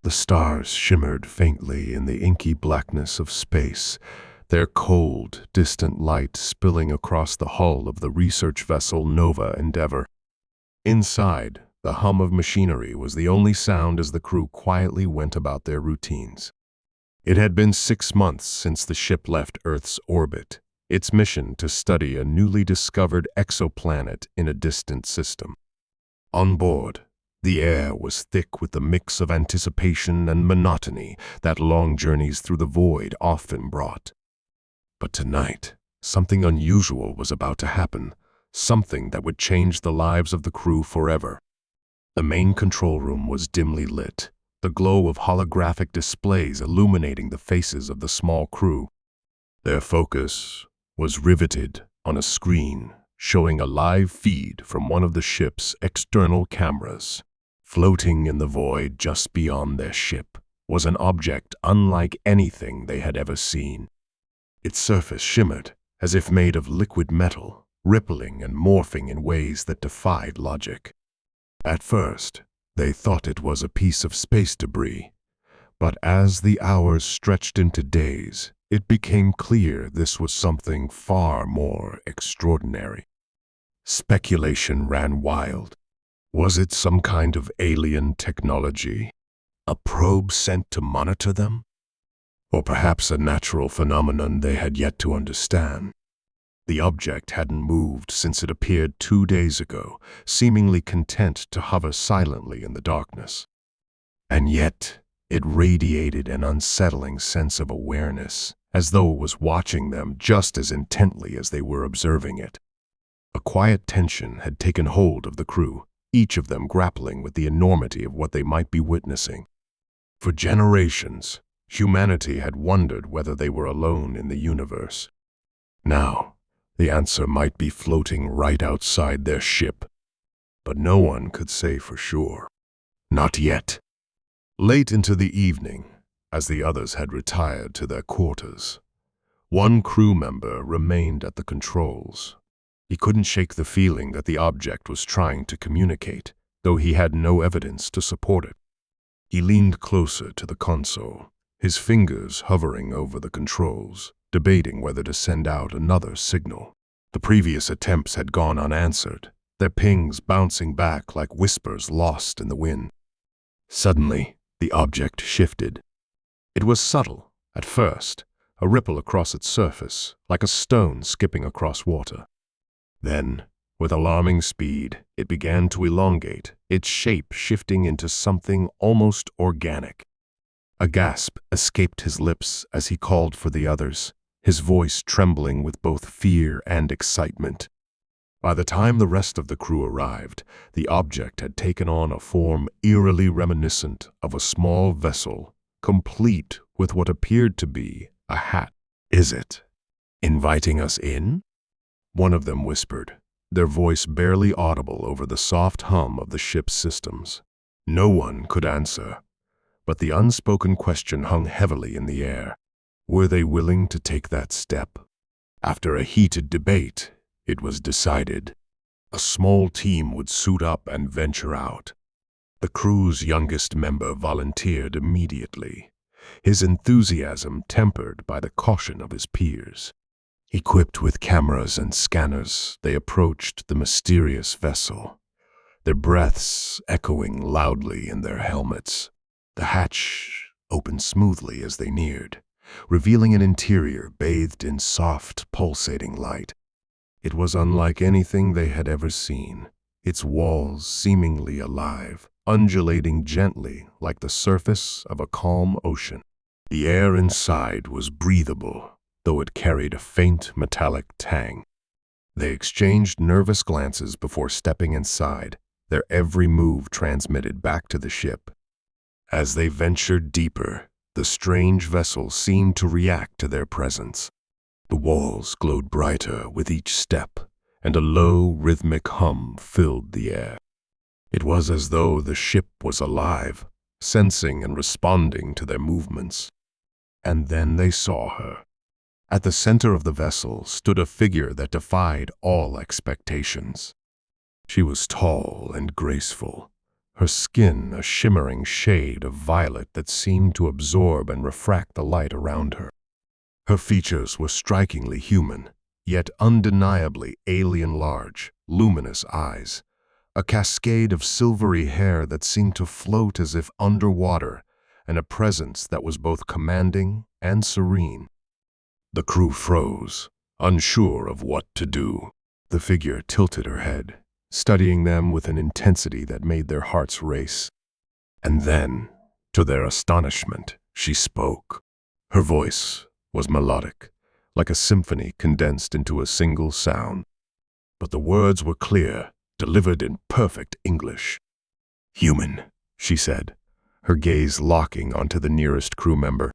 The stars shimmered faintly in the inky blackness of space, their cold, distant light spilling across the hull of the research vessel Nova Endeavor. Inside, the hum of machinery was the only sound as the crew quietly went about their routines. It had been 6 months since the ship left Earth's orbit, its mission to study a newly discovered exoplanet in a distant system. On board, the air was thick with the mix of anticipation and monotony that long journeys through the void often brought. But tonight, something unusual was about to happen, something that would change the lives of the crew forever. The main control room was dimly lit, the glow of holographic displays illuminating the faces of the small crew. Their focus was riveted on a screen showing a live feed from one of the ship's external cameras. Floating in the void just beyond their ship was an object unlike anything they had ever seen. Its surface shimmered as if made of liquid metal, rippling and morphing in ways that defied logic. At first, they thought it was a piece of space debris, but as the hours stretched into days, it became clear this was something far more extraordinary. Speculation ran wild. Was it some kind of alien technology? A probe sent to monitor them? Or perhaps a natural phenomenon they had yet to understand? The object hadn't moved since it appeared 2 days ago, seemingly content to hover silently in the darkness. And yet, it radiated an unsettling sense of awareness, as though it was watching them just as intently as they were observing it. A quiet tension had taken hold of the crew, each of them grappling with the enormity of what they might be witnessing. For generations, humanity had wondered whether they were alone in the universe. Now, the answer might be floating right outside their ship, but no one could say for sure. Not yet. Late into the evening, as the others had retired to their quarters, one crew member remained at the controls. He couldn't shake the feeling that the object was trying to communicate, though he had no evidence to support it. He leaned closer to the console, his fingers hovering over the controls, debating whether to send out another signal. The previous attempts had gone unanswered, their pings bouncing back like whispers lost in the wind. Suddenly, the object shifted. It was subtle, at first, a ripple across its surface, like a stone skipping across water. Then, with alarming speed, it began to elongate, its shape shifting into something almost organic. A gasp escaped his lips as he called for the others, his voice trembling with both fear and excitement. By the time the rest of the crew arrived, the object had taken on a form eerily reminiscent of a small vessel, complete with what appeared to be a hat. "Is it inviting us in?" one of them whispered, their voice barely audible over the soft hum of the ship's systems. No one could answer, but the unspoken question hung heavily in the air. Were they willing to take that step? After a heated debate, it was decided. A small team would suit up and venture out. The crew's youngest member volunteered immediately, his enthusiasm tempered by the caution of his peers. Equipped with cameras and scanners, they approached the mysterious vessel, their breaths echoing loudly in their helmets. The hatch opened smoothly as they neared, revealing an interior bathed in soft, pulsating light. It was unlike anything they had ever seen, its walls seemingly alive, undulating gently like the surface of a calm ocean. The air inside was breathable, though it carried a faint metallic tang. They exchanged nervous glances before stepping inside, their every move transmitted back to the ship. As they ventured deeper, the strange vessel seemed to react to their presence. The walls glowed brighter with each step, and a low, rhythmic hum filled the air. It was as though the ship was alive, sensing and responding to their movements. And then they saw her. At the center of the vessel stood a figure that defied all expectations. She was tall and graceful, her skin a shimmering shade of violet that seemed to absorb and refract the light around her. Her features were strikingly human, yet undeniably alien large, luminous eyes, a cascade of silvery hair that seemed to float as if underwater, and a presence that was both commanding and serene. The crew froze, unsure of what to do. The figure tilted her head, studying them with an intensity that made their hearts race. And then, to their astonishment, she spoke. Her voice was melodic, like a symphony condensed into a single sound. But the words were clear, delivered in perfect English. "Human," she said, her gaze locking onto the nearest crew member.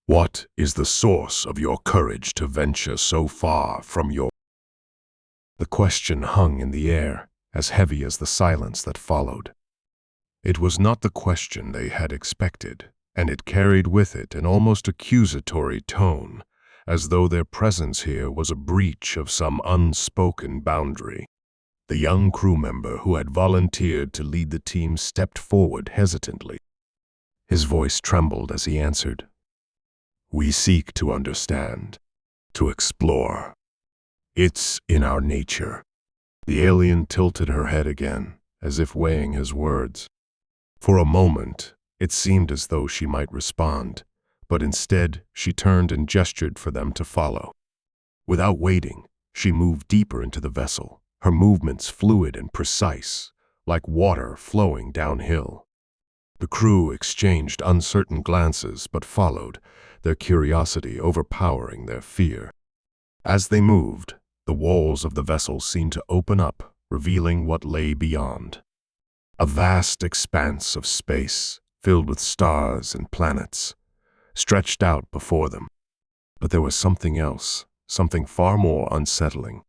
"What is the source of your courage to venture so far from your—" The question hung in the air, as heavy as the silence that followed. It was not the question they had expected, and it carried with it an almost accusatory tone, as though their presence here was a breach of some unspoken boundary. The young crew member who had volunteered to lead the team stepped forward hesitantly. His voice trembled as he answered, "We seek to understand, to explore. It's in our nature." The alien tilted her head again, as if weighing his words. For a moment, it seemed as though she might respond, but instead she turned and gestured for them to follow. Without waiting, she moved deeper into the vessel, her movements fluid and precise, like water flowing downhill. The crew exchanged uncertain glances but followed, their curiosity overpowering their fear. As they moved, the walls of the vessel seemed to open up, revealing what lay beyond. A vast expanse of space, filled with stars and planets, stretched out before them. But there was something else, something far more unsettling.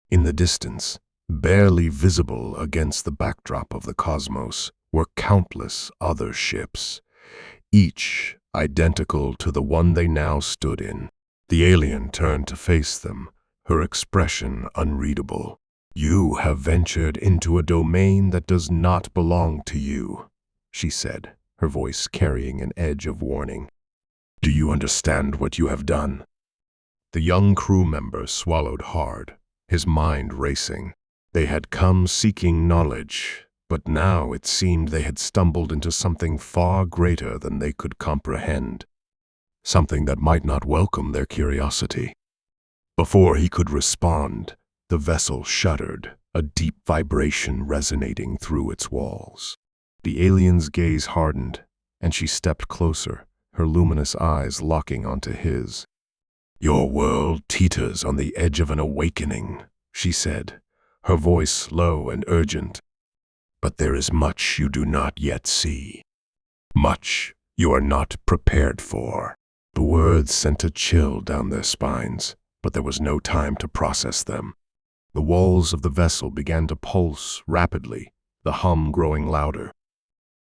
In the distance, barely visible against the backdrop of the cosmos, were countless other ships, each identical to the one they now stood in. The alien turned to face them, her expression unreadable. "You have ventured into a domain that does not belong to you," she said, her voice carrying an edge of warning. "Do you understand what you have done?" The young crew member swallowed hard, his mind racing. They had come seeking knowledge, but now it seemed they had stumbled into something far greater than they could comprehend, something that might not welcome their curiosity. Before he could respond, the vessel shuddered, a deep vibration resonating through its walls. The alien's gaze hardened, and she stepped closer, her luminous eyes locking onto his. "Your world teeters on the edge of an awakening," she said, her voice low and urgent. "But there is much you do not yet see, much you are not prepared for." The words sent a chill down their spines, but there was no time to process them. The walls of the vessel began to pulse rapidly, the hum growing louder.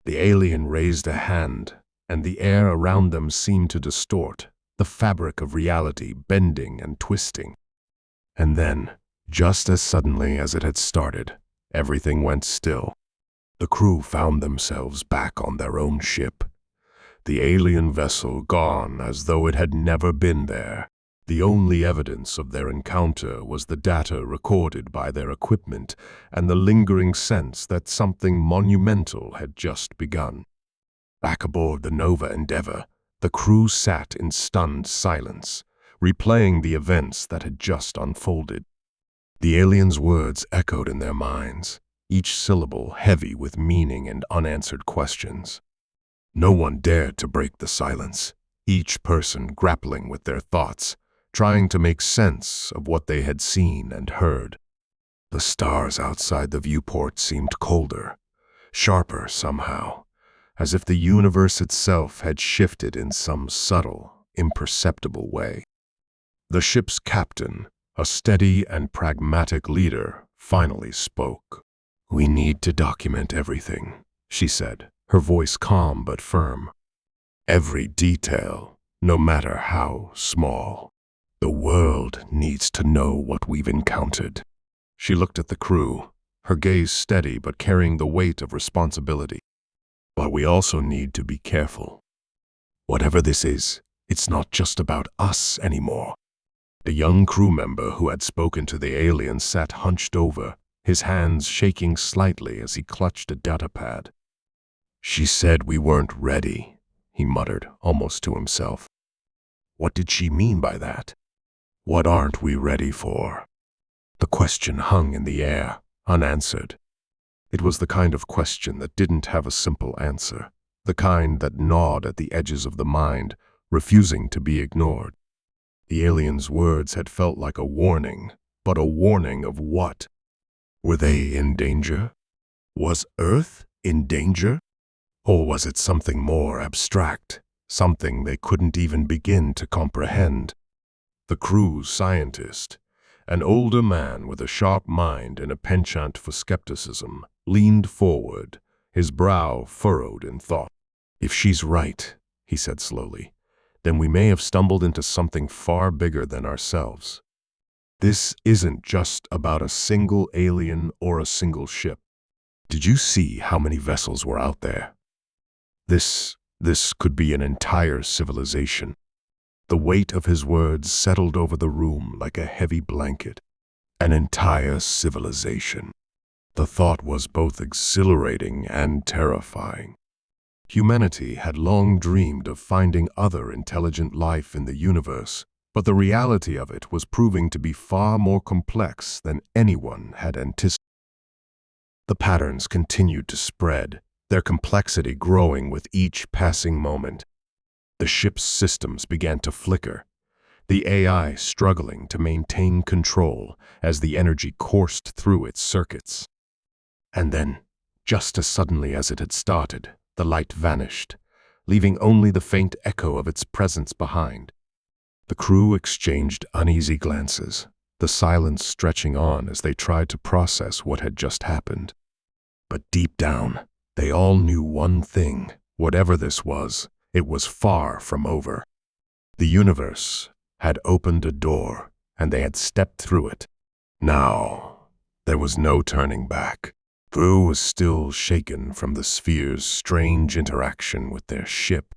The alien raised a hand, and the air around them seemed to distort, the fabric of reality bending and twisting. And then, just as suddenly as it had started, everything went still. The crew found themselves back on their own ship, the alien vessel gone as though it had never been there. The only evidence of their encounter was the data recorded by their equipment and the lingering sense that something monumental had just begun. Back aboard the Nova Endeavor, the crew sat in stunned silence, replaying the events that had just unfolded. The alien's words echoed in their minds, each syllable heavy with meaning and unanswered questions. No one dared to break the silence, each person grappling with their thoughts, trying to make sense of what they had seen and heard. The stars outside the viewport seemed colder, sharper somehow, as if the universe itself had shifted in some subtle, imperceptible way. The ship's captain, a steady and pragmatic leader, finally spoke. "We need to document everything," she said, her voice calm but firm. "Every detail, no matter how small. The world needs to know what we've encountered." She looked at the crew, her gaze steady but carrying the weight of responsibility. But we also need to be careful. Whatever this is, it's not just about us anymore. The young crew member who had spoken to the alien sat hunched over, his hands shaking slightly as he clutched a datapad. "She said we weren't ready," he muttered, almost to himself. What did she mean by that? What aren't we ready for? The question hung in the air, unanswered. It was the kind of question that didn't have a simple answer, the kind that gnawed at the edges of the mind, refusing to be ignored. The alien's words had felt like a warning, but a warning of what? Were they in danger? Was Earth in danger? Or was it something more abstract, something they couldn't even begin to comprehend? The crew's scientist, an older man with a sharp mind and a penchant for skepticism, leaned forward, his brow furrowed in thought. "If she's right," he said slowly, "then we may have stumbled into something far bigger than ourselves. This isn't just about a single alien or a single ship. Did you see how many vessels were out there? This could be an entire civilization." The weight of his words settled over the room like a heavy blanket. An entire civilization. The thought was both exhilarating and terrifying. Humanity had long dreamed of finding other intelligent life in the universe, but the reality of it was proving to be far more complex than anyone had anticipated. The patterns continued to spread, their complexity growing with each passing moment. The ship's systems began to flicker, the AI struggling to maintain control as the energy coursed through its circuits. And then, just as suddenly as it had started, the light vanished, leaving only the faint echo of its presence behind. The crew exchanged uneasy glances, the silence stretching on as they tried to process what had just happened. But deep down, they all knew one thing: whatever this was, it was far from over. The universe had opened a door, and they had stepped through it. Now, there was no turning back. Drew was still shaken from the sphere's strange interaction with their ship.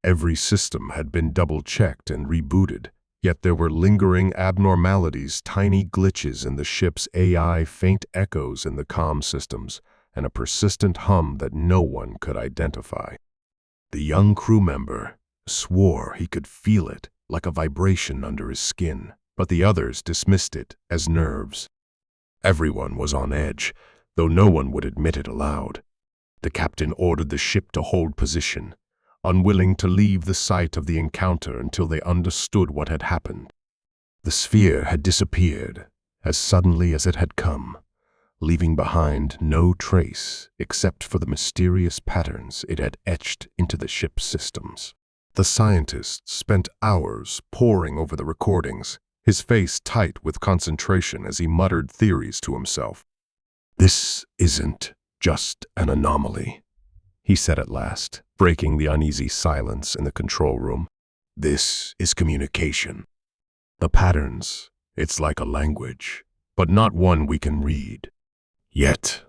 Every system had been double-checked and rebooted, yet there were lingering abnormalities, tiny glitches in the ship's AI, faint echoes in the comm systems, and a persistent hum that no one could identify. The young crew member swore he could feel it, like a vibration under his skin, but the others dismissed it as nerves. Everyone was on edge, though no one would admit it aloud. The captain ordered the ship to hold position, unwilling to leave the site of the encounter until they understood what had happened. The sphere had disappeared as suddenly as it had come, leaving behind no trace except for the mysterious patterns it had etched into the ship's systems. The scientist spent hours poring over the recordings, his face tight with concentration as he muttered theories to himself. "This isn't just an anomaly," he said at last, breaking the uneasy silence in the control room. "This is communication. The patterns, it's like a language, but not one we can read. Yet,"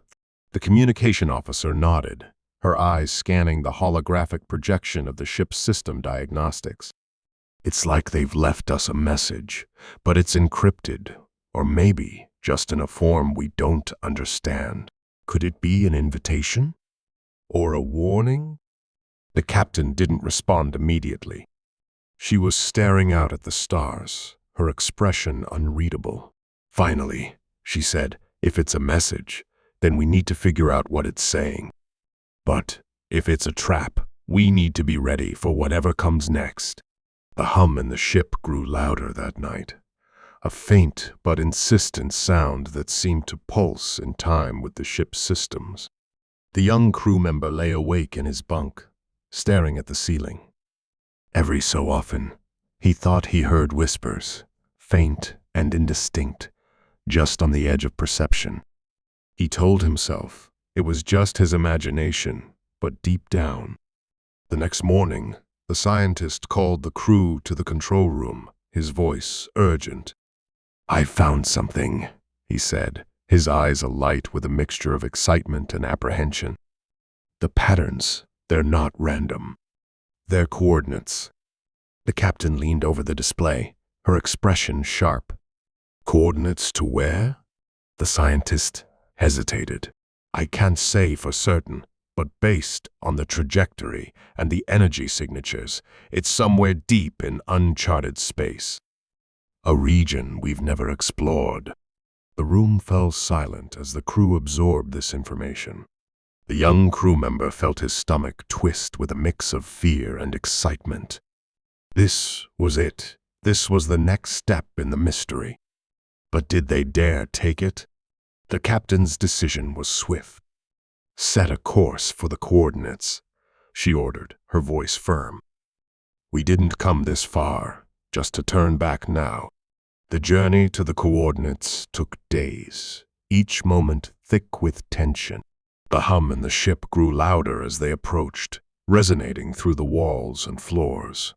the communication officer nodded, her eyes scanning the holographic projection of the ship's system diagnostics. "It's like they've left us a message, but it's encrypted, or maybe just in a form we don't understand. Could it be an invitation? Or a warning?" The captain didn't respond immediately. She was staring out at the stars, her expression unreadable. "Finally," she said, "if it's a message, then we need to figure out what it's saying. But if it's a trap, we need to be ready for whatever comes next." The hum in the ship grew louder that night, a faint but insistent sound that seemed to pulse in time with the ship's systems. The young crew member lay awake in his bunk, staring at the ceiling. Every so often, he thought he heard whispers, faint and indistinct, just on the edge of perception. He told himself it was just his imagination, but deep down. The next morning, the scientist called the crew to the control room, his voice urgent. "I found something," he said, his eyes alight with a mixture of excitement and apprehension. The patterns, they're not random. They're coordinates. The captain leaned over the display, her expression sharp. Coordinates to where? The scientist hesitated. I can't say for certain, but based on the trajectory and the energy signatures, it's somewhere deep in uncharted space. A region we've never explored. The room fell silent as the crew absorbed this information. The young crew member felt his stomach twist with a mix of fear and excitement. This was it. This was the next step in the mystery. But did they dare take it? The captain's decision was swift. Set a course for the coordinates, she ordered, her voice firm. We didn't come this far, just to turn back now. The journey to the coordinates took days, each moment thick with tension. The hum in the ship grew louder as they approached, resonating through the walls and floors.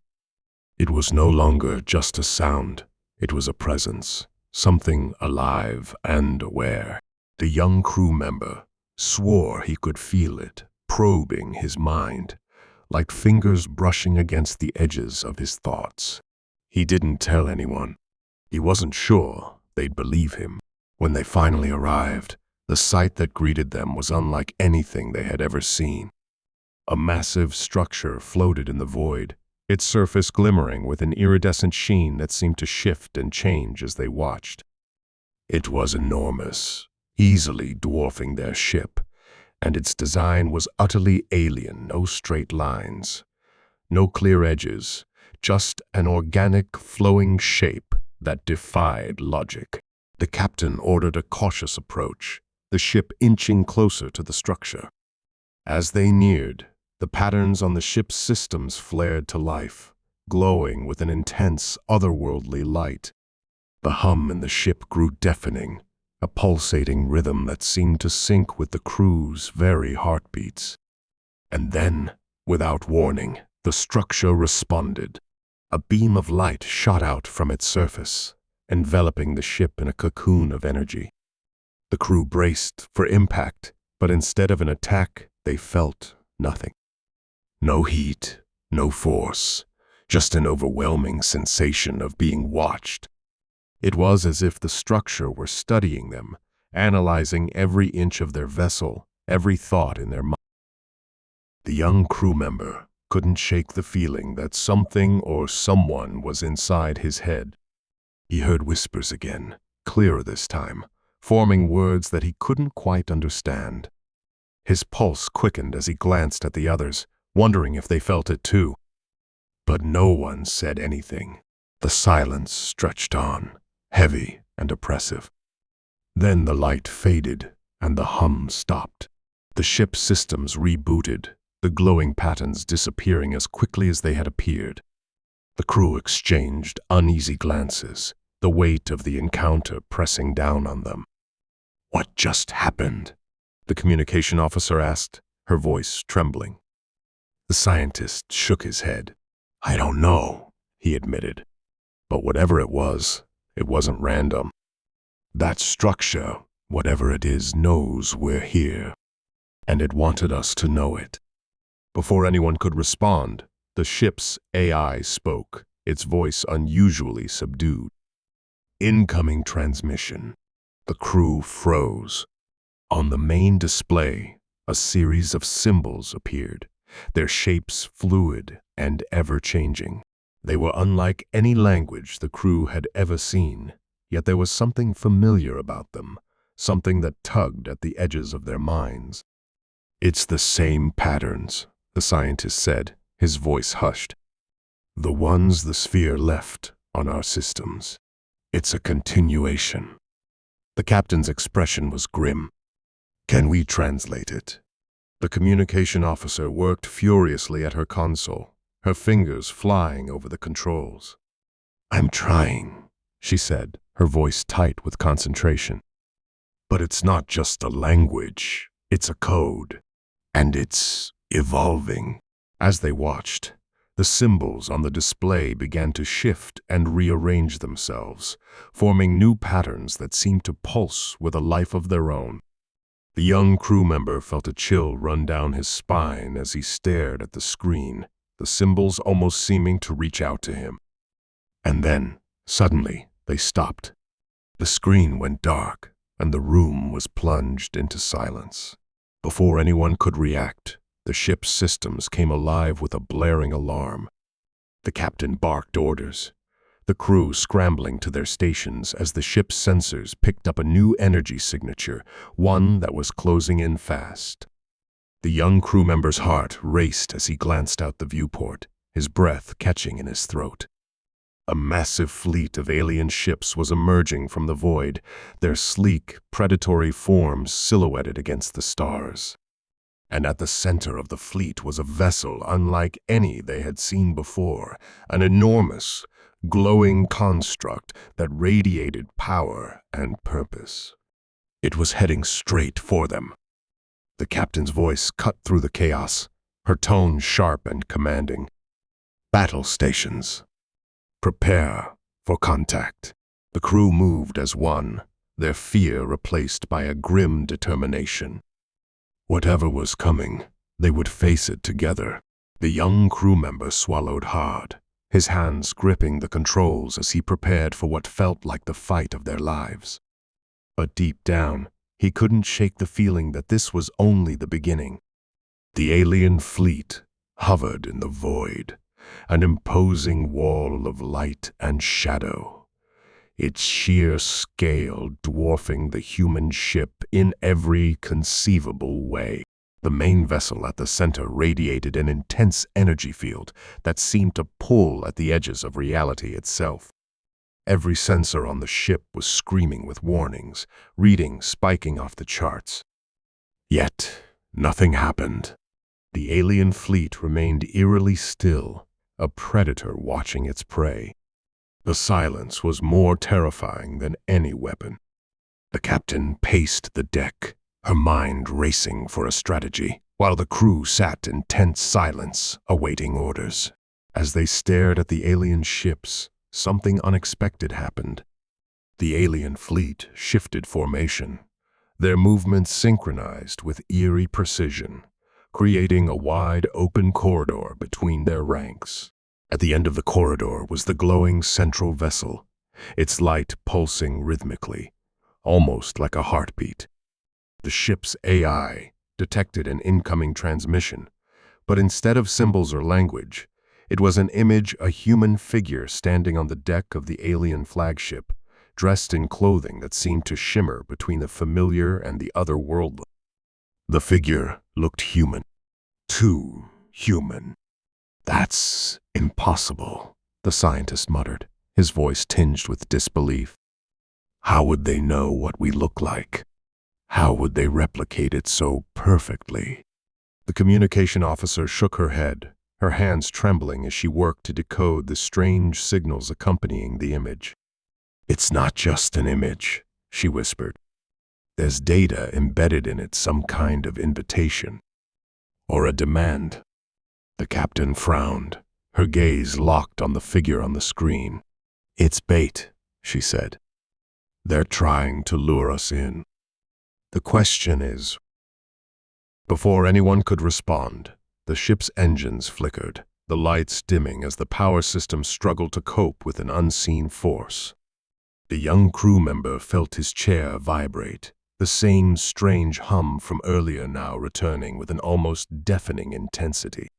It was no longer just a sound, it was a presence, something alive and aware. The young crew member swore he could feel it, probing his mind, like fingers brushing against the edges of his thoughts. He didn't tell anyone. He wasn't sure they'd believe him. When they finally arrived, the sight that greeted them was unlike anything they had ever seen. A massive structure floated in the void, its surface glimmering with an iridescent sheen that seemed to shift and change as they watched. It was enormous, easily dwarfing their ship, and its design was utterly alien. No straight lines, no clear edges, just an organic, flowing shape that defied logic. The captain ordered a cautious approach, the ship inching closer to the structure. As they neared, the patterns on the ship's systems flared to life, glowing with an intense, otherworldly light. The hum in the ship grew deafening, a pulsating rhythm that seemed to sync with the crew's very heartbeats. And then, without warning, the structure responded. A beam of light shot out from its surface, enveloping the ship in a cocoon of energy. The crew braced for impact, but instead of an attack, they felt nothing. No heat, no force, just an overwhelming sensation of being watched. It was as if the structure were studying them, analyzing every inch of their vessel, every thought in their mind. The young crew member couldn't shake the feeling that something or someone was inside his head. He heard whispers again, clearer this time, forming words that he couldn't quite understand. His pulse quickened as he glanced at the others, wondering if they felt it too. But no one said anything. The silence stretched on, heavy and oppressive. Then the light faded and the hum stopped. The ship's systems rebooted, the glowing patterns disappearing as quickly as they had appeared. The crew exchanged uneasy glances, the weight of the encounter pressing down on them. What just happened? The communication officer asked, her voice trembling. The scientist shook his head. I don't know, he admitted. But whatever it wasn't random. That structure, whatever it is, knows we're here. And it wanted us to know it. Before anyone could respond, the ship's AI spoke, its voice unusually subdued. Incoming transmission. The crew froze. On the main display, a series of symbols appeared, their shapes fluid and ever-changing. They were unlike any language the crew had ever seen, yet there was something familiar about them, something that tugged at the edges of their minds. It's the same patterns, the scientist said, his voice hushed. The ones the sphere left on our systems. It's a continuation. The captain's expression was grim. Can we translate it? The communication officer worked furiously at her console, her fingers flying over the controls. I'm trying, she said, her voice tight with concentration. But it's not just a language, it's a code. And it's evolving. As they watched, The symbols on the display began to shift and rearrange themselves, forming new patterns that seemed to pulse with a life of their own. The young crew member felt a chill run down his spine as he stared at the screen, the symbols almost seeming to reach out to him. And then, suddenly, they stopped. The screen went dark, and the room was plunged into silence. Before anyone could react, the ship's systems came alive with a blaring alarm. The captain barked orders, the crew scrambling to their stations as the ship's sensors picked up a new energy signature, one that was closing in fast. The young crew member's heart raced as he glanced out the viewport, his breath catching in his throat. A massive fleet of alien ships was emerging from the void, their sleek, predatory forms silhouetted against the stars. And at the center of the fleet was a vessel unlike any they had seen before, an enormous, glowing construct that radiated power and purpose. It was heading straight for them. The captain's voice cut through the chaos, her tone sharp and commanding. "Battle stations. Prepare for contact." The crew moved as one, their fear replaced by a grim determination. Whatever was coming, they would face it together. The young crew member swallowed hard, his hands gripping the controls as he prepared for what felt like the fight of their lives. But deep down, he couldn't shake the feeling that this was only the beginning. The alien fleet hovered in the void, an imposing wall of light and shadow, its sheer scale dwarfing the human ship in every conceivable way. The main vessel at the center radiated an intense energy field that seemed to pull at the edges of reality itself. Every sensor on the ship was screaming with warnings, readings spiking off the charts. Yet, nothing happened. The alien fleet remained eerily still, a predator watching its prey. The silence was more terrifying than any weapon. The captain paced the deck, her mind racing for a strategy, while the crew sat in tense silence, awaiting orders. As they stared at the alien ships, something unexpected happened. The alien fleet shifted formation, their movements synchronized with eerie precision, creating a wide open corridor between their ranks. At the end of the corridor was the glowing central vessel, its light pulsing rhythmically, almost like a heartbeat. The ship's AI detected an incoming transmission, but instead of symbols or language, it was an image, a human figure standing on the deck of the alien flagship, dressed in clothing that seemed to shimmer between the familiar and the otherworldly. The figure looked human. Too human. "That's impossible," the scientist muttered, his voice tinged with disbelief. "How would they know what we look like? How would they replicate it so perfectly?" The communication officer shook her head, her hands trembling as she worked to decode the strange signals accompanying the image. "It's not just an image," she whispered. "There's data embedded in it, some kind of invitation. Or a demand." The captain frowned, her gaze locked on the figure on the screen. "It's bait," she said. "They're trying to lure us in. The question is..." Before anyone could respond, the ship's engines flickered, the lights dimming as the power system struggled to cope with an unseen force. The young crew member felt his chair vibrate, the same strange hum from earlier now returning with an almost deafening intensity.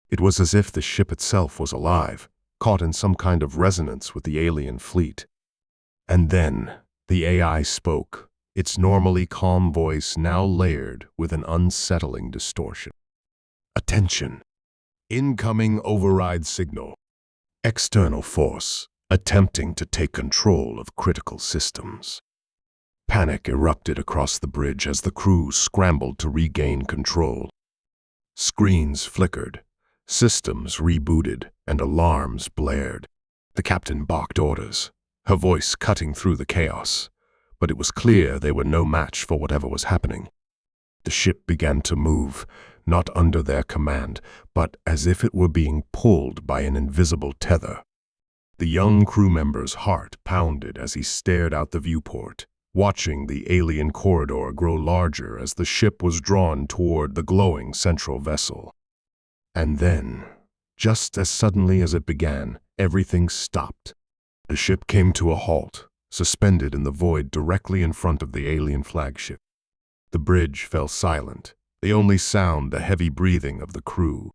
It was as if the ship itself was alive, caught in some kind of resonance with the alien fleet. And then the AI spoke, its normally calm voice now layered with an unsettling distortion. "Attention! Incoming override signal. External force attempting to take control of critical systems." Panic erupted across the bridge as the crew scrambled to regain control. Screens flickered, systems rebooted, and alarms blared. The captain barked orders, her voice cutting through the chaos, but it was clear they were no match for whatever was happening. The ship began to move, not under their command, but as if it were being pulled by an invisible tether. The young crew member's heart pounded as he stared out the viewport, watching the alien corridor grow larger as the ship was drawn toward the glowing central vessel. And then, just as suddenly as it began, everything stopped. The ship came to a halt, suspended in the void directly in front of the alien flagship. The bridge fell silent, the only sound the heavy breathing of the crew.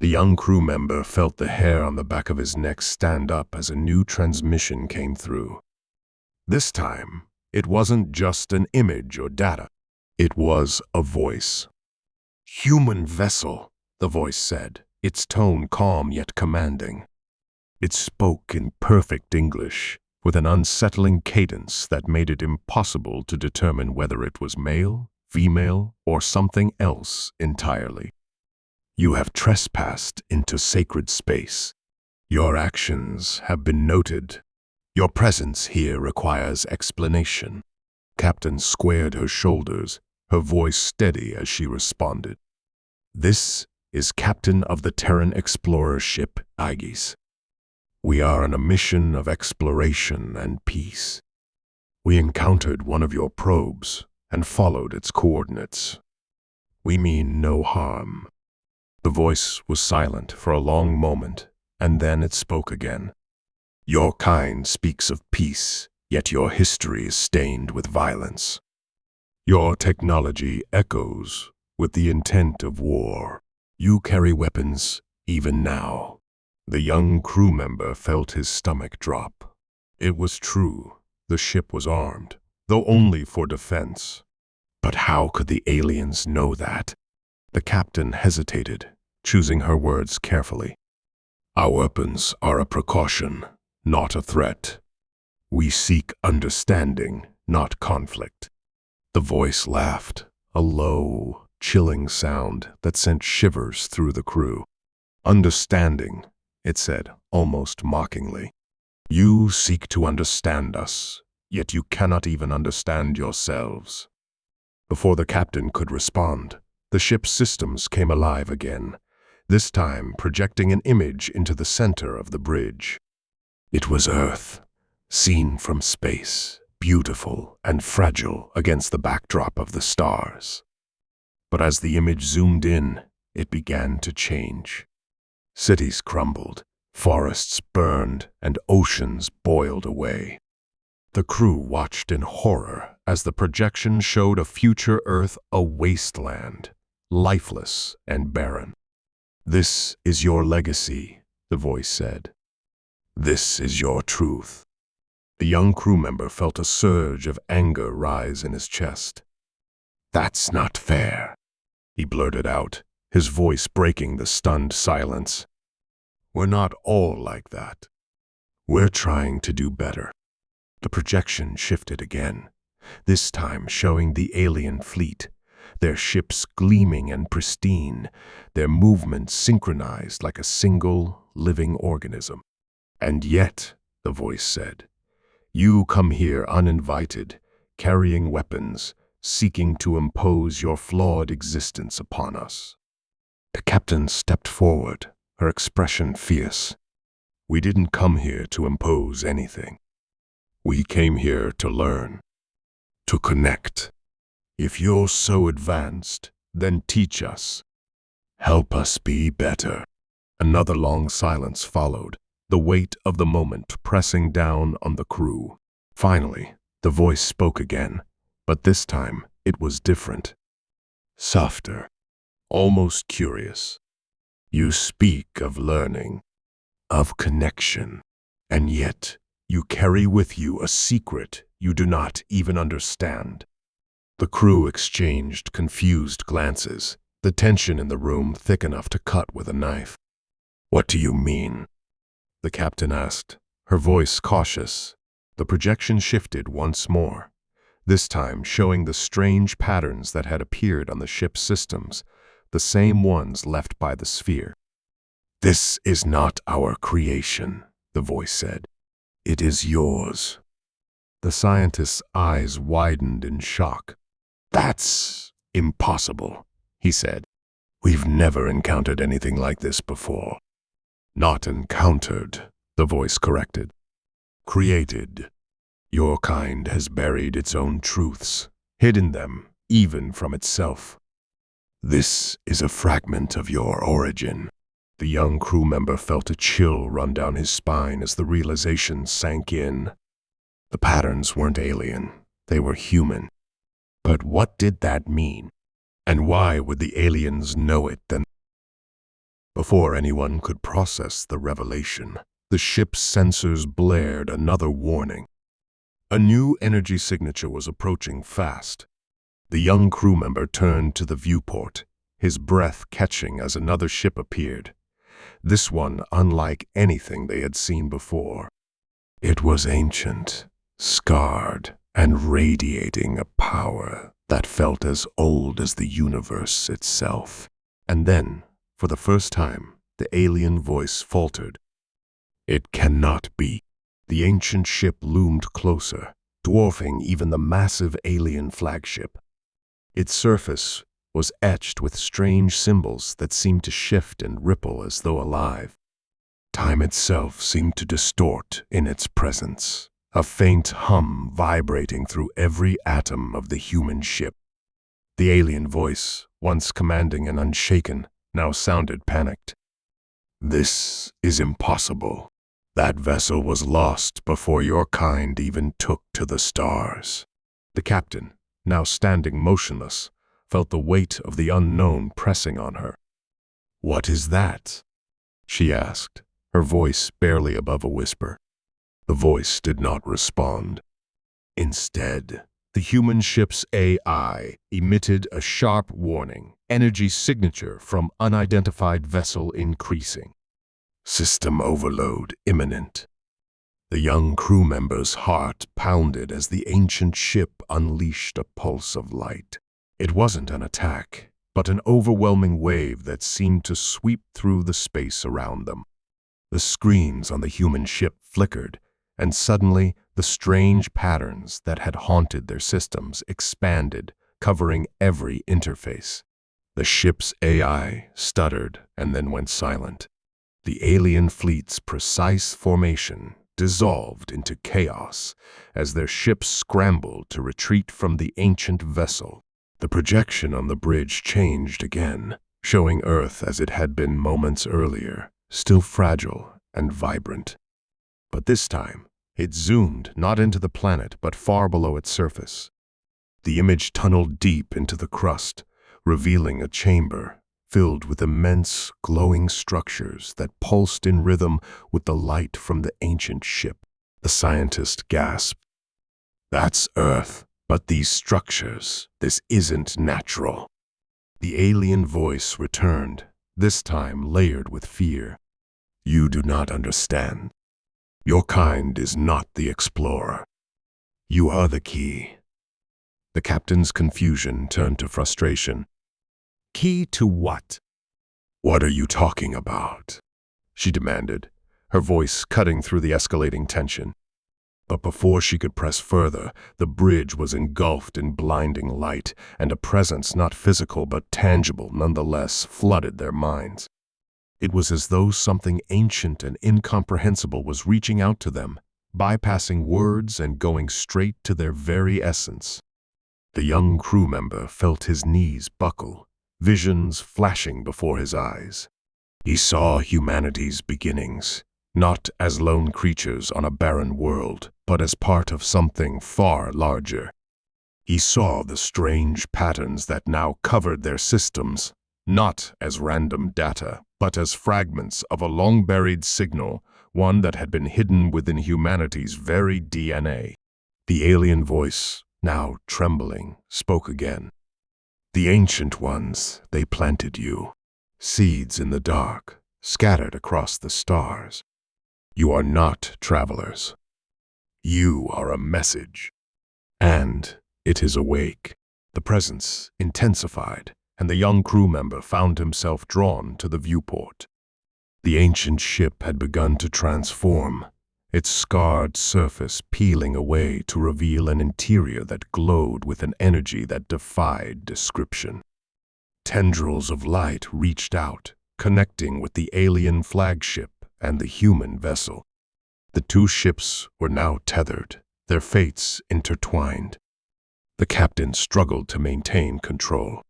The young crew member felt the hair on the back of his neck stand up as a new transmission came through. This time, it wasn't just an image or data. It was a voice. "Human vessel," the voice said, its tone calm yet commanding. It spoke in perfect English, with an unsettling cadence that made it impossible to determine whether it was male, female, or something else entirely. "You have trespassed into sacred space. Your actions have been noted. Your presence here requires explanation." Captain squared her shoulders, her voice steady as she responded. "This is Captain of the Terran explorer ship Aegis. We are on a mission of exploration and peace. We encountered one of your probes and followed its coordinates. We mean no harm." The voice was silent for a long moment, and then it spoke again. "Your kind speaks of peace, yet your history is stained with violence. Your technology echoes with the intent of war. You carry weapons even now." The young crew member felt his stomach drop. It was true, the ship was armed, though only for defense. But how could the aliens know that? The captain hesitated, choosing her words carefully. "Our weapons are a precaution, not a threat. We seek understanding, not conflict." The voice laughed, a low, chilling sound that sent shivers through the crew. "Understanding," it said, almost mockingly. "You seek to understand us, yet you cannot even understand yourselves." Before the captain could respond, the ship's systems came alive again, this time projecting an image into the center of the bridge. It was Earth, seen from space, beautiful and fragile against the backdrop of the stars. But as the image zoomed in, it began to change. Cities crumbled, forests burned, and oceans boiled away. The crew watched in horror as the projection showed a future Earth a wasteland, lifeless and barren. "This is your legacy," the voice said. "This is your truth." The young crew member felt a surge of anger rise in his chest. "That's not fair," he blurted out, his voice breaking the stunned silence. "We're not all like that. We're trying to do better." The projection shifted again, this time showing the alien fleet, their ships gleaming and pristine, their movements synchronized like a single living organism. "And yet," the voice said, "you come here uninvited, carrying weapons, seeking to impose your flawed existence upon us." The captain stepped forward, her expression fierce. "We didn't come here to impose anything. We came here to learn, to connect. If you're so advanced, then teach us. Help us be better." Another long silence followed, the weight of the moment pressing down on the crew. Finally, the voice spoke again, but this time it was different. Softer, almost curious. "You speak of learning, of connection, and yet you carry with you a secret you do not even understand." The crew exchanged confused glances, the tension in the room thick enough to cut with a knife. "What do you mean?" the captain asked, her voice cautious. The projection shifted once more, this time showing the strange patterns that had appeared on the ship's systems, the same ones left by the sphere. "This is not our creation," the voice said. "It is yours." The scientist's eyes widened in shock. "That's impossible," he said. We've never encountered anything like this before. Not encountered, the voice corrected. Created. Your kind has buried its own truths, hidden them even from itself. This is a fragment of your origin. The young crew member felt a chill run down his spine as the realization sank in. The patterns weren't alien, they were human. But what did that mean? And why would the aliens know it then? Before anyone could process the revelation, the ship's sensors blared another warning. A new energy signature was approaching fast. The young crew member turned to the viewport, his breath catching as another ship appeared. This one unlike anything they had seen before. It was ancient, scarred, and radiating a power that felt as old as the universe itself. And then, for the first time, the alien voice faltered. It cannot be. The ancient ship loomed closer, dwarfing even the massive alien flagship. Its surface was etched with strange symbols that seemed to shift and ripple as though alive. Time itself seemed to distort in its presence, a faint hum vibrating through every atom of the human ship. The alien voice, once commanding and unshaken, now sounded panicked. This is impossible. That vessel was lost before your kind even took to the stars. The captain, now standing motionless, felt the weight of the unknown pressing on her. What is that? She asked, her voice barely above a whisper. The voice did not respond. Instead, the human ship's AI emitted a sharp warning, energy signature from unidentified vessel increasing. System overload imminent. The young crew member's heart pounded as the ancient ship unleashed a pulse of light. It wasn't an attack, but an overwhelming wave that seemed to sweep through the space around them. The screens on the human ship flickered, and suddenly the strange patterns that had haunted their systems expanded, covering every interface. The ship's AI stuttered and then went silent. The alien fleet's precise formation dissolved into chaos as their ships scrambled to retreat from the ancient vessel. The projection on the bridge changed again, showing Earth as it had been moments earlier, still fragile and vibrant. But this time, it zoomed not into the planet but far below its surface. The image tunneled deep into the crust, revealing a chamber filled with immense, glowing structures that pulsed in rhythm with the light from the ancient ship. The scientist gasped. That's Earth, but these structures, this isn't natural. The alien voice returned, this time layered with fear. You do not understand. Your kind is not the explorer. You are the key. The captain's confusion turned to frustration. Key to what? What are you talking about? She demanded, her voice cutting through the escalating tension. But before she could press further, the bridge was engulfed in blinding light, and a presence not physical but tangible nonetheless flooded their minds. It was as though something ancient and incomprehensible was reaching out to them, bypassing words and going straight to their very essence. The young crew member felt his knees buckle, visions flashing before his eyes. He saw humanity's beginnings, not as lone creatures on a barren world, but as part of something far larger. He saw the strange patterns that now covered their systems, not as random data, but as fragments of a long-buried signal, one that had been hidden within humanity's very DNA. The alien voice, now trembling, spoke again. The ancient ones, they planted you. Seeds in the dark, scattered across the stars. You are not travelers. You are a message. And it is awake. The presence intensified, and the young crew member found himself drawn to the viewport. The ancient ship had begun to transform, its scarred surface peeling away to reveal an interior that glowed with an energy that defied description. Tendrils of light reached out, connecting with the alien flagship and the human vessel. The two ships were now tethered, their fates intertwined. The captain struggled to maintain control.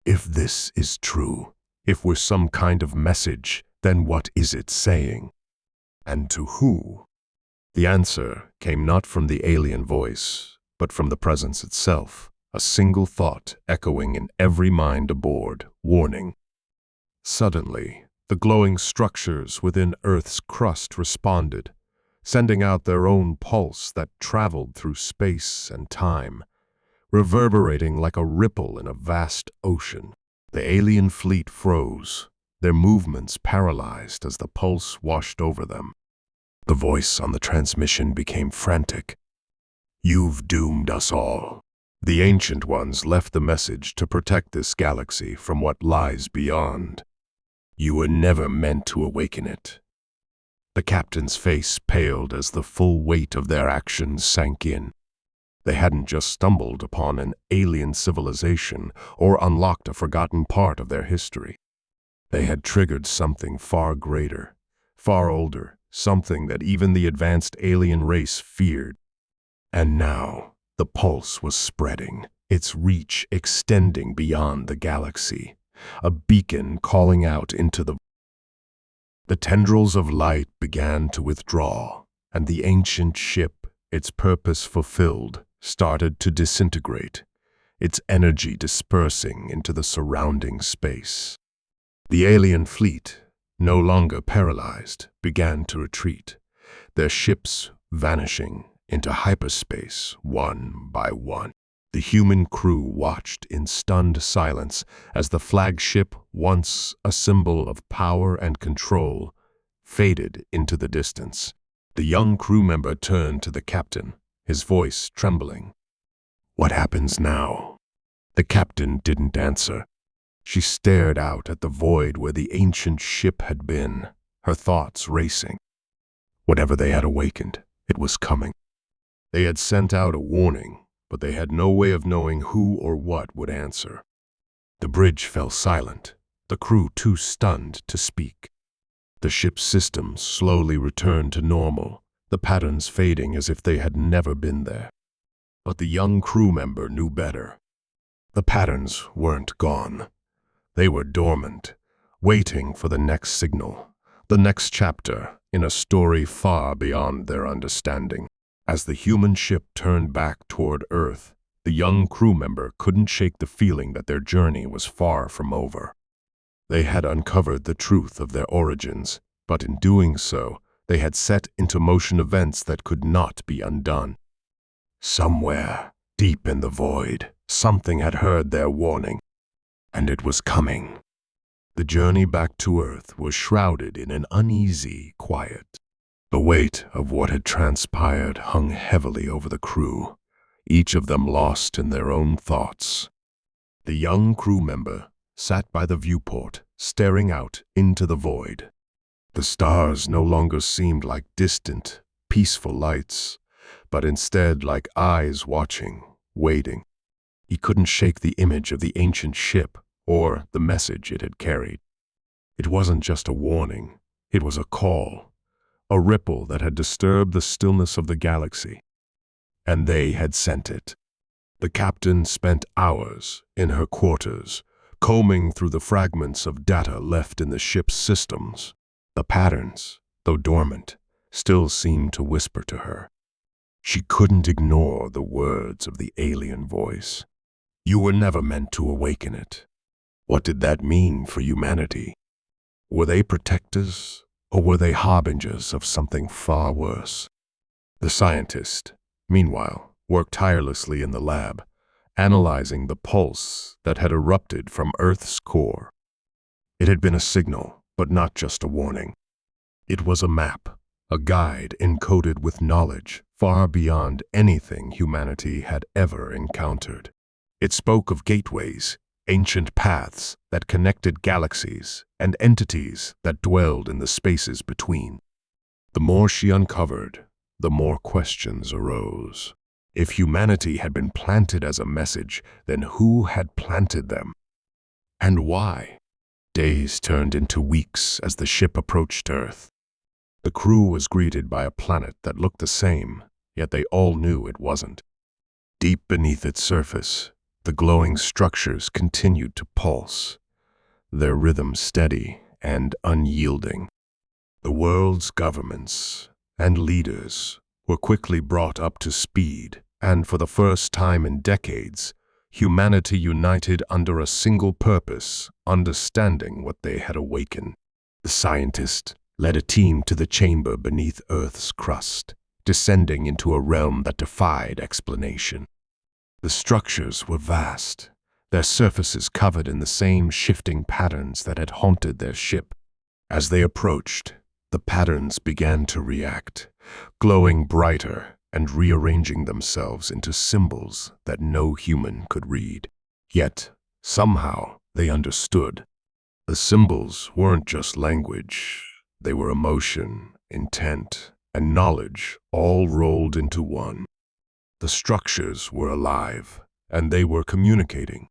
If this is true, if we're some kind of message, then what is it saying? And to who? The answer came not from the alien voice, but from the presence itself, a single thought echoing in every mind aboard, warning. Suddenly, the glowing structures within Earth's crust responded, sending out their own pulse that traveled through space and time, reverberating like a ripple in a vast ocean. The alien fleet froze, their movements paralyzed as the pulse washed over them. The voice on the transmission became frantic. "You've doomed us all." The Ancient Ones left the message to protect this galaxy from what lies beyond. You were never meant to awaken it. The captain's face paled as the full weight of their actions sank in. They hadn't just stumbled upon an alien civilization or unlocked a forgotten part of their history. They had triggered something far greater, far older, something that even the advanced alien race feared. And now, the pulse was spreading, its reach extending beyond the galaxy, a beacon calling out into the... The tendrils of light began to withdraw, and the ancient ship, its purpose fulfilled, started to disintegrate, its energy dispersing into the surrounding space. The alien fleet, no longer paralyzed, began to retreat, their ships vanishing into hyperspace one by one. The human crew watched in stunned silence as the flagship, once a symbol of power and control, faded into the distance. The young crew member turned to the captain, his voice trembling. "What happens now?" The captain didn't answer. She stared out at the void where the ancient ship had been, her thoughts racing. Whatever they had awakened, it was coming. They had sent out a warning, but they had no way of knowing who or what would answer. The bridge fell silent, the crew too stunned to speak. The ship's systems slowly returned to normal, the patterns fading as if they had never been there. But the young crew member knew better. The patterns weren't gone. They were dormant, waiting for the next signal, the next chapter in a story far beyond their understanding. As the human ship turned back toward Earth, the young crew member couldn't shake the feeling that their journey was far from over. They had uncovered the truth of their origins, but in doing so, they had set into motion events that could not be undone. Somewhere, deep in the void, something had heard their warning, and it was coming. The journey back to Earth was shrouded in an uneasy quiet. The weight of what had transpired hung heavily over the crew, each of them lost in their own thoughts. The young crew member sat by the viewport, staring out into the void. The stars no longer seemed like distant, peaceful lights, but instead like eyes watching, waiting. He couldn't shake the image of the ancient ship or the message it had carried. It wasn't just a warning, it was a call. A ripple that had disturbed the stillness of the galaxy. And they had sent it. The captain spent hours in her quarters, combing through the fragments of data left in the ship's systems. The patterns, though dormant, still seemed to whisper to her. She couldn't ignore the words of the alien voice. You were never meant to awaken it. What did that mean for humanity? Were they protectors? Or were they harbingers of something far worse? The scientist, meanwhile, worked tirelessly in the lab, analyzing the pulse that had erupted from Earth's core. It had been a signal, but not just a warning. It was a map, a guide encoded with knowledge far beyond anything humanity had ever encountered. It spoke of gateways, ancient paths that connected galaxies and entities that dwelled in the spaces between. The more she uncovered, the more questions arose. If humanity had been planted as a message, then who had planted them? And why? Days turned into weeks as the ship approached Earth. The crew was greeted by a planet that looked the same, yet they all knew it wasn't. Deep beneath its surface, the glowing structures continued to pulse, their rhythm steady and unyielding. The world's governments and leaders were quickly brought up to speed, and for the first time in decades, humanity united under a single purpose, understanding what they had awakened. The scientist led a team to the chamber beneath Earth's crust, descending into a realm that defied explanation. The structures were vast, their surfaces covered in the same shifting patterns that had haunted their ship. As they approached, the patterns began to react, glowing brighter and rearranging themselves into symbols that no human could read. Yet, somehow, they understood. The symbols weren't just language. They were emotion, intent, and knowledge all rolled into one. The structures were alive, and they were communicating.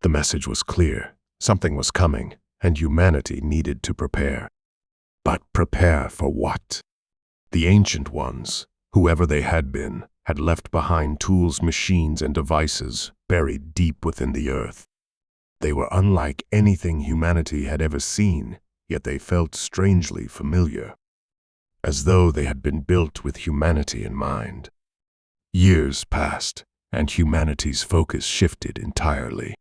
The message was clear. Something was coming, and humanity needed to prepare. But prepare for what? The ancient ones, whoever they had been, had left behind tools, machines, and devices buried deep within the earth. They were unlike anything humanity had ever seen, yet they felt strangely familiar, as though they had been built with humanity in mind. Years passed, and humanity's focus shifted entirely.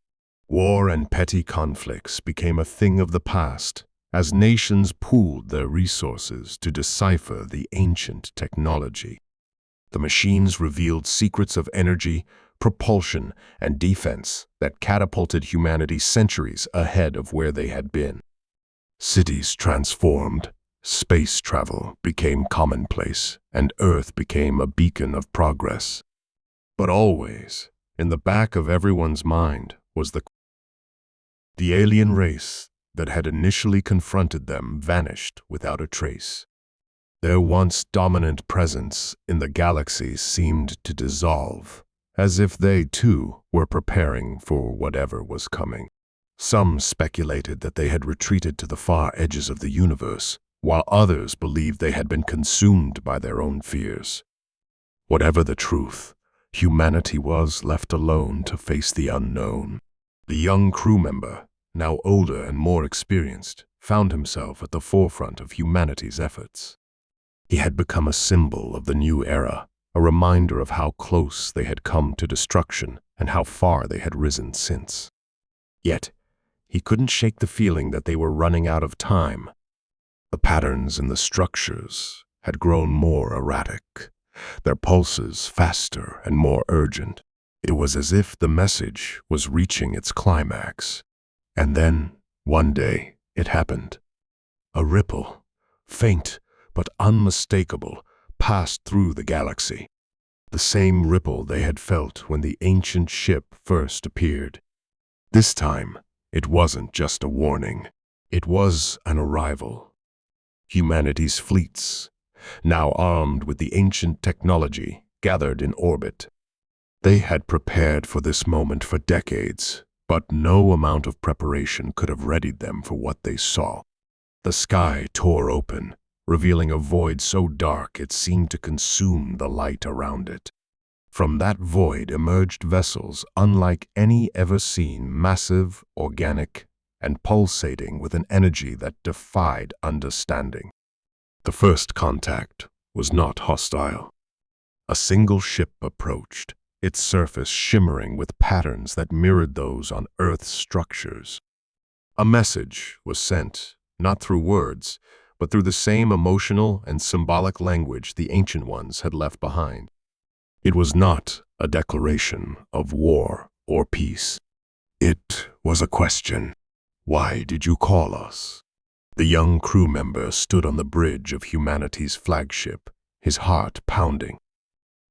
War and petty conflicts became a thing of the past, as nations pooled their resources to decipher the ancient technology. The machines revealed secrets of energy, propulsion, and defense that catapulted humanity centuries ahead of where they had been. Cities transformed, space travel became commonplace, and Earth became a beacon of progress. But always, in the back of everyone's mind, was the alien race that had initially confronted them vanished without a trace. Their once dominant presence in the galaxy seemed to dissolve, as if they, too, were preparing for whatever was coming. Some speculated that they had retreated to the far edges of the universe, while others believed they had been consumed by their own fears. Whatever the truth, humanity was left alone to face the unknown. The young crew member, now older and more experienced, found himself at the forefront of humanity's efforts. He had become a symbol of the new era, a reminder of how close they had come to destruction and how far they had risen since. Yet, he couldn't shake the feeling that they were running out of time. The patterns in the structures had grown more erratic, their pulses faster and more urgent. It was as if the message was reaching its climax. And then, one day, it happened. A ripple, faint but unmistakable, passed through the galaxy. The same ripple they had felt when the ancient ship first appeared. This time, it wasn't just a warning. It was an arrival. Humanity's fleets, now armed with the ancient technology, gathered in orbit. They had prepared for this moment for decades, but no amount of preparation could have readied them for what they saw. The sky tore open, revealing a void so dark it seemed to consume the light around it. From that void emerged vessels unlike any ever seen, massive, organic, and pulsating with an energy that defied understanding. The first contact was not hostile. A single ship approached, its surface shimmering with patterns that mirrored those on Earth's structures. A message was sent, not through words, but through the same emotional and symbolic language the ancient ones had left behind. It was not a declaration of war or peace. It was a question. Why did you call us? The young crew member stood on the bridge of humanity's flagship, his heart pounding.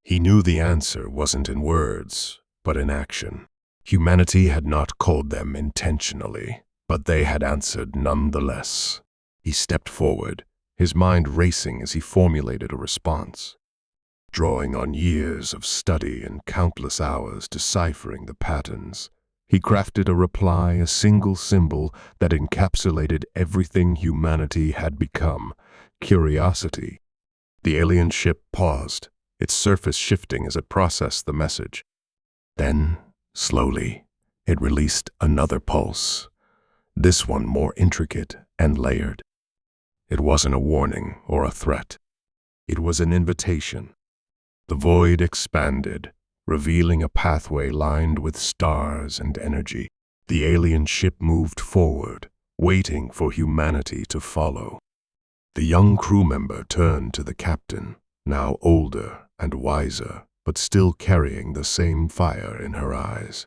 He knew the answer wasn't in words, but in action. Humanity had not called them intentionally, but they had answered nonetheless. He stepped forward, his mind racing as he formulated a response. Drawing on years of study and countless hours deciphering the patterns, He crafted a reply, a single symbol that encapsulated everything humanity had become: curiosity. The alien ship paused, its surface shifting as it processed the message. Then, slowly, it released another pulse, this one more intricate and layered. It wasn't a warning or a threat. It was an invitation. The void expanded, revealing a pathway lined with stars and energy. The alien ship moved forward, waiting for humanity to follow. The young crew member turned to the captain, now older and wiser, but still carrying the same fire in her eyes.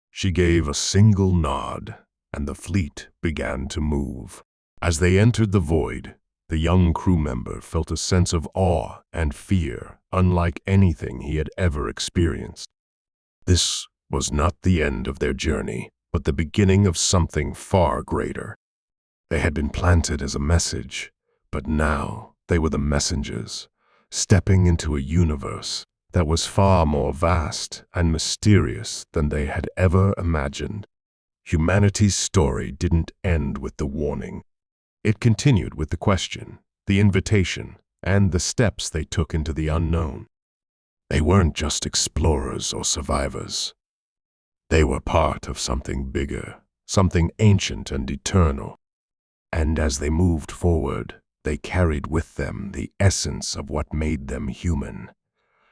She gave a single nod, and the fleet began to move. As they entered the void, the young crew member felt a sense of awe and fear unlike anything he had ever experienced. This was not the end of their journey, but the beginning of something far greater. They had been planted as a message, but now they were the messengers, stepping into a universe that was far more vast and mysterious than they had ever imagined. Humanity's story didn't end with the warning. It continued with the question, the invitation, and the steps they took into the unknown. They weren't just explorers or survivors. They were part of something bigger, something ancient and eternal. And as they moved forward, they carried with them the essence of what made them human.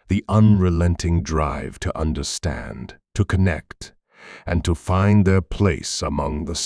The unrelenting drive to understand, to connect, and to find their place among the stars.